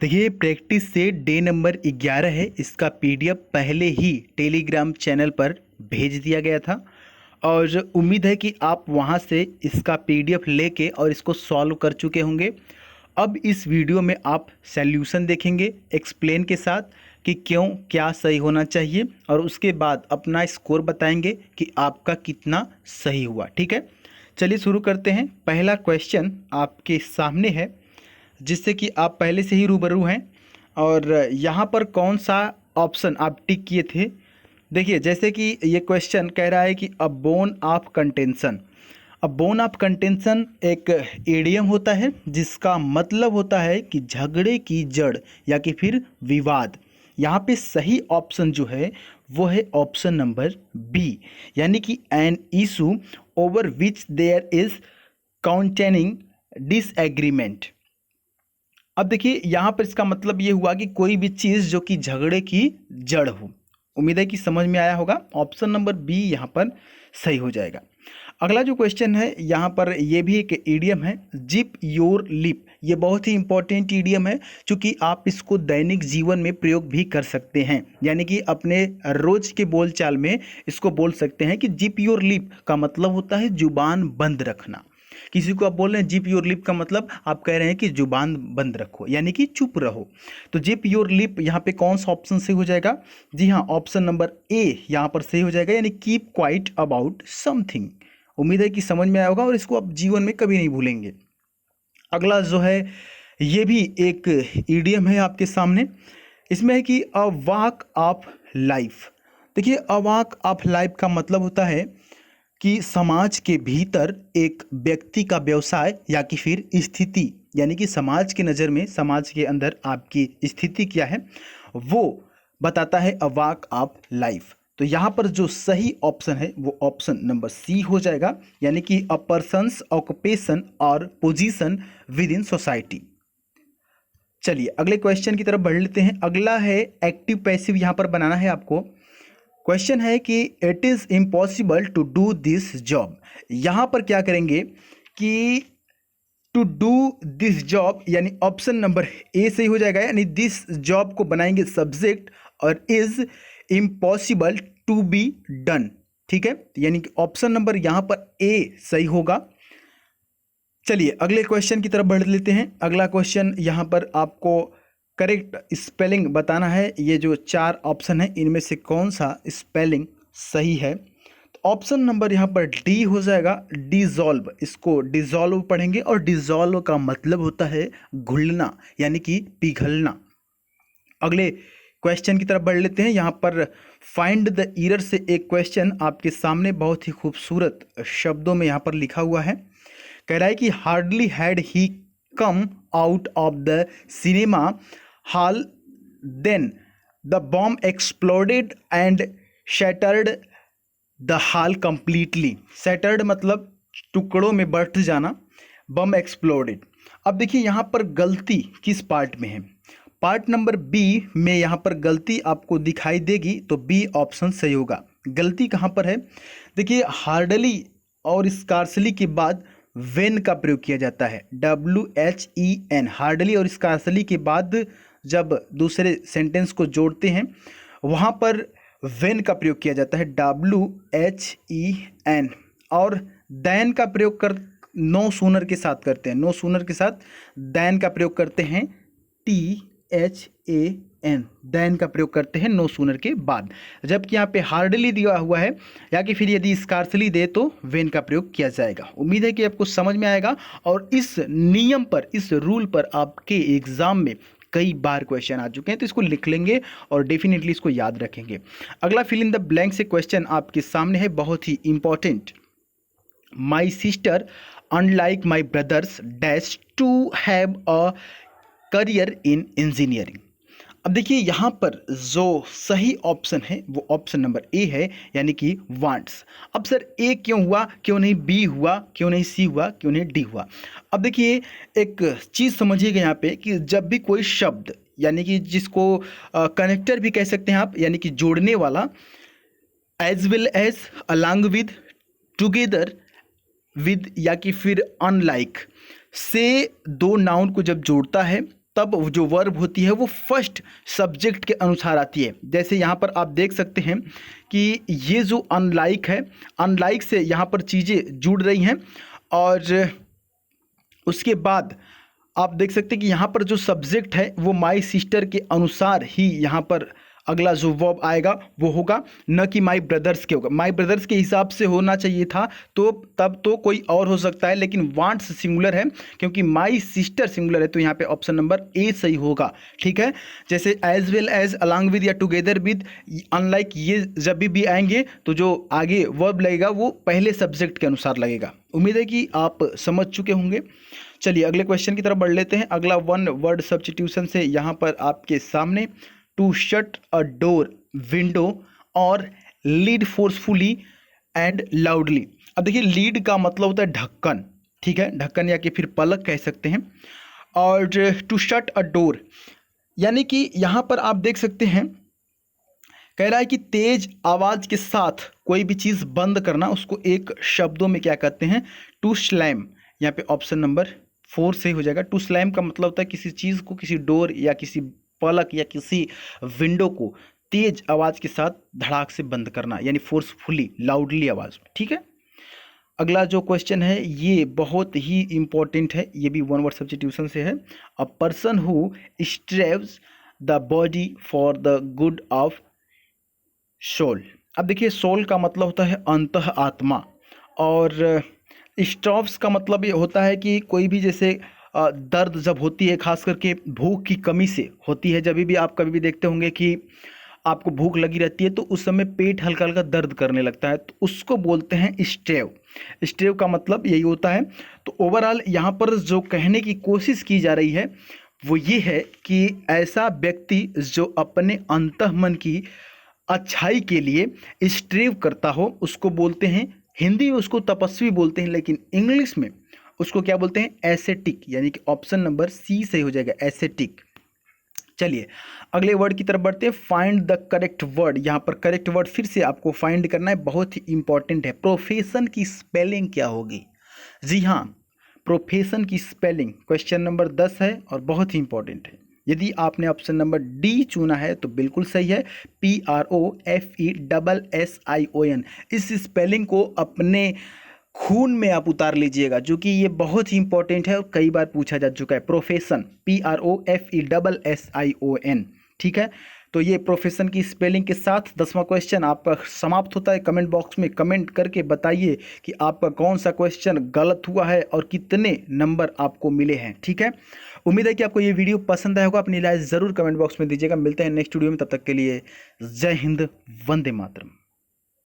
देखिए प्रैक्टिस से day number 11 है। इसका पीडीएफ पहले ही टेलीग्राम चैनल पर भेज दिया गया था और उम्मीद है कि आप वहां से इसका पीडीएफ लेके और इसको सॉल्व कर चुके होंगे। अब इस वीडियो में आप सॉल्यूशन देखेंगे एक्सप्लेन के साथ कि क्यों क्या सही होना चाहिए और उसके बाद अपना स्कोर बताएंगे कि आपका कितना सही हुआ। ठीक है, चलिए शुरू करते हैं। पहला क्वेश्चन आपके सामने है जिससे कि आप पहले से ही रूबरू हैं और यहाँ पर कौन सा ऑप्शन आप टिक किए थे। देखिए जैसे कि ये क्वेश्चन कह रहा है कि a bone of contention. A bone of contention एक इडियम होता है जिसका मतलब होता है कि झगड़े की जड़ या कि फिर विवाद। यहाँ पे सही ऑप्शन जो है वो है ऑप्शन नंबर बी, यानी कि an issue over which there is contending disagreement. अब देखिए यहाँ पर इसका मतलब ये हुआ कि कोई भी चीज़ जो कि झगड़े की जड़ हो। उम्मीद है कि समझ में आया होगा। ऑप्शन नंबर बी यहाँ पर सही हो जाएगा। अगला जो क्वेश्चन है यहाँ पर ये भी एक ईडियम है, जिप योर लिप। ये बहुत ही इंपॉर्टेंट ईडियम है क्योंकि आप इसको दैनिक जीवन में प्रयोग भी कर सकते हैं, यानी कि अपने रोज के बोलचाल में इसको बोल सकते हैं कि जिप योर लिप का मतलब होता है जुबान बंद रखना। किसी को आप बोल रहे हैं जिप योर लिप का मतलब आप कह रहे हैं कि जुबान बंद रखो यानी कि चुप रहो। तो जिप योर लिप यहाँ पे कौन सा ऑप्शन सही हो जाएगा? जी हाँ, ऑप्शन नंबर ए यहाँ पर सही हो जाएगा, यानी कीप क्वाइट अबाउट समथिंग। उम्मीद है कि समझ में आया होगा और इसको आप जीवन में कभी नहीं भूलेंगे। अगला जो है ये भी एक ईडियम है आपके सामने। इसमें है कि अ वॉक ऑफ लाइफ। देखिए अ वॉक ऑफ लाइफ का मतलब होता है कि समाज के भीतर एक व्यक्ति का व्यवसाय या कि फिर स्थिति, यानी कि समाज की नज़र में समाज के अंदर आपकी स्थिति क्या है वो बताता है अ वॉक ऑफ लाइफ। तो यहाँ पर जो सही ऑप्शन है वो ऑप्शन नंबर सी हो जाएगा, यानी कि अ पर्सन्स ऑक्यूपेशन और पोजीशन विद इन सोसाइटी। चलिए अगले क्वेश्चन की तरफ बढ़ लेते हैं। अगला है एक्टिव पैसिव, यहाँ पर बनाना है आपको। क्वेश्चन है कि it is impossible to do this job. यहाँ पर क्या करेंगे कि टू डू दिस जॉब, यानी ऑप्शन नंबर ए सही हो जाएगा, यानी दिस जॉब को बनाएंगे सब्जेक्ट और is impossible to be done. ठीक है, यानी कि ऑप्शन नंबर यहाँ पर ए सही होगा। चलिए अगले क्वेश्चन की तरफ बढ़ लेते हैं। अगला क्वेश्चन यहाँ पर आपको करेक्ट स्पेलिंग बताना है। ये जो चार ऑप्शन है इनमें से कौन सा स्पेलिंग सही है? तो ऑप्शन नंबर यहाँ पर डी हो जाएगा, डिजॉल्व। इसको डिजॉल्व पढ़ेंगे और डिजॉल्व का मतलब होता है घुलना यानी कि पिघलना। अगले क्वेश्चन की तरफ बढ़ लेते हैं। यहाँ पर फाइंड द ईरर से एक क्वेश्चन आपके सामने बहुत ही खूबसूरत शब्दों में यहाँ पर लिखा हुआ है। कह रहा है कि hardly had he come out of the cinema hall then the bomb exploded and shattered the hall completely. Shattered मतलब टुकड़ों में बट जाना, बम एक्सप्लोडेड। अब देखिए यहाँ पर गलती किस पार्ट में है? पार्ट नंबर बी में यहाँ पर गलती आपको दिखाई देगी, तो बी ऑप्शन सही होगा। गलती कहाँ पर है? देखिए हार्डली और स्कार्सली के बाद वेन का प्रयोग किया जाता है, WHEN। हार्डली और स्कार्सली के बाद जब दूसरे सेंटेंस को जोड़ते हैं वहाँ पर वेन का प्रयोग किया जाता है, WHEN। और दैन का प्रयोग कर नो सूनर के साथ करते हैं, नो सूनर के साथ दैन का प्रयोग करते हैं, THAN। दैन का प्रयोग करते हैं नो सूनर के बाद, जबकि यहाँ पे हार्डली दिया हुआ है या कि फिर यदि स्कार्सली दे तो वेन का प्रयोग किया जाएगा। उम्मीद है कि आपको समझ में आएगा और इस नियम पर, इस रूल पर आपके एग्जाम में कई बार क्वेश्चन आ चुके हैं, तो इसको लिख लेंगे और डेफिनेटली इसको याद रखेंगे। अगला फिल इन द ब्लैंक से क्वेश्चन आपके सामने है, बहुत ही important. My sister unlike my brothers dash to have a career in engineering. अब देखिए यहाँ पर जो सही ऑप्शन है वो ऑप्शन नंबर ए है, यानी कि वांट्स। अब सर ए क्यों हुआ, क्यों नहीं बी हुआ, क्यों नहीं सी हुआ, क्यों नहीं डी हुआ? अब देखिए एक चीज़ समझिएगा यहाँ पे कि जब भी कोई शब्द, यानी कि जिसको कनेक्टर भी कह सकते हैं आप, यानी कि जोड़ने वाला, as well as, along with, together with या कि फिर अनलाइक से दो नाउन को जब जोड़ता है तब जो वर्ब होती है वो फर्स्ट सब्जेक्ट के अनुसार आती है। जैसे यहाँ पर आप देख सकते हैं कि ये जो अनलाइक है, अनलाइक से यहाँ पर चीज़ें जुड़ रही हैं, और उसके बाद आप देख सकते हैं कि यहाँ पर जो सब्जेक्ट है वो माई सिस्टर के अनुसार ही यहाँ पर अगला जो वर्ब आएगा वो होगा, न कि माई ब्रदर्स के होगा। माई ब्रदर्स के हिसाब से होना चाहिए था, तो तब तो कोई और हो सकता है, लेकिन वांट्स सिंगुलर है, क्योंकि माई सिस्टर सिंगुलर है, तो यहाँ पे ऑप्शन नंबर ए सही होगा। ठीक है, जैसे as well as, along with या टुगेदर विद, अनलाइक, ये जब भी आएंगे तो जो आगे वर्ब लगेगा वो पहले सब्जेक्ट के अनुसार लगेगा। उम्मीद है कि आप समझ चुके होंगे। चलिए अगले क्वेश्चन की तरफ बढ़ लेते हैं। अगला वन वर्ड सब्स्टिट्यूशन से यहाँ पर आपके सामने, to shut a door, window, और लीड फोर्सफुली एंड लाउडली। अब देखिए, लीड का मतलब होता है ढक्कन, ठीक है, ढक्कन या कि फिर पलक कह सकते हैं। और टू शट अ डोर यानी कि यहाँ पर आप देख सकते हैं, कह रहा है कि तेज आवाज़ के साथ कोई भी चीज़ बंद करना, उसको एक शब्दों में क्या कहते हैं, टू स्लैम। यहाँ पे ऑप्शन नंबर 4 से हो जाएगा। टू स्लैम का मतलब होता है किसी चीज़ को, किसी डोर या किसी पलक या किसी विंडो को तेज आवाज़ के साथ धड़ाक से बंद करना, यानी फोर्सफुली, लाउडली आवाज़ में। ठीक है, अगला जो क्वेश्चन है ये बहुत ही इंपॉर्टेंट है, ये भी वन वर्ड सब्स्टिट्यूशन से है। A person who starves the body for the good of soul. अब देखिए, सोल का मतलब होता है अंतः आत्मा, और स्ट्रॉव्स का मतलब ये होता है कि कोई भी जैसे दर्द जब होती है, खास करके भूख की कमी से होती है, जब भी आप कभी भी देखते होंगे कि आपको भूख लगी रहती है तो उस समय पेट हल्का हल्का दर्द करने लगता है, तो उसको बोलते हैं स्ट्रेव। स्ट्रेव का मतलब यही होता है। तो ओवरऑल यहाँ पर जो कहने की कोशिश की जा रही है वो ये है कि ऐसा व्यक्ति जो अपने अंतःमन की अच्छाई के लिए स्ट्रेव करता हो, उसको बोलते हैं, हिंदी में उसको तपस्वी बोलते हैं, लेकिन इंग्लिश में उसको क्या बोलते हैं, एसेटिक, यानी कि ऑप्शन नंबर सी सही हो जाएगा, एसेटिक। चलिए अगले वर्ड की तरफ बढ़ते हैं। Find the correct word. यहाँ पर करेक्ट वर्ड फिर से आपको फाइंड करना है, बहुत ही इंपॉर्टेंट है। प्रोफेशन की स्पेलिंग क्या होगी? जी हाँ, प्रोफेशन की स्पेलिंग क्वेश्चन नंबर 10 है और बहुत ही इंपॉर्टेंट है। यदि आपने ऑप्शन नंबर डी चुना है तो बिल्कुल सही है, PROFESSION। इस स्पेलिंग को अपने खून में आप उतार लीजिएगा, जो कि ये बहुत ही इंपॉर्टेंट है और कई बार पूछा जा चुका है। Profession, PROFESSION। ठीक है, तो ये प्रोफेशन की स्पेलिंग के साथ 10वां क्वेश्चन आपका समाप्त होता है। कमेंट बॉक्स में कमेंट करके बताइए कि आपका कौन सा क्वेश्चन गलत हुआ है और कितने नंबर आपको मिले हैं। ठीक है, उम्मीद है कि आपको ये वीडियो पसंद आया होगा। अपनी राय ज़रूर कमेंट बॉक्स में दीजिएगा। मिलते हैं नेक्स्ट वीडियो में, तब तक के लिए जय हिंद, वंदे मातरम।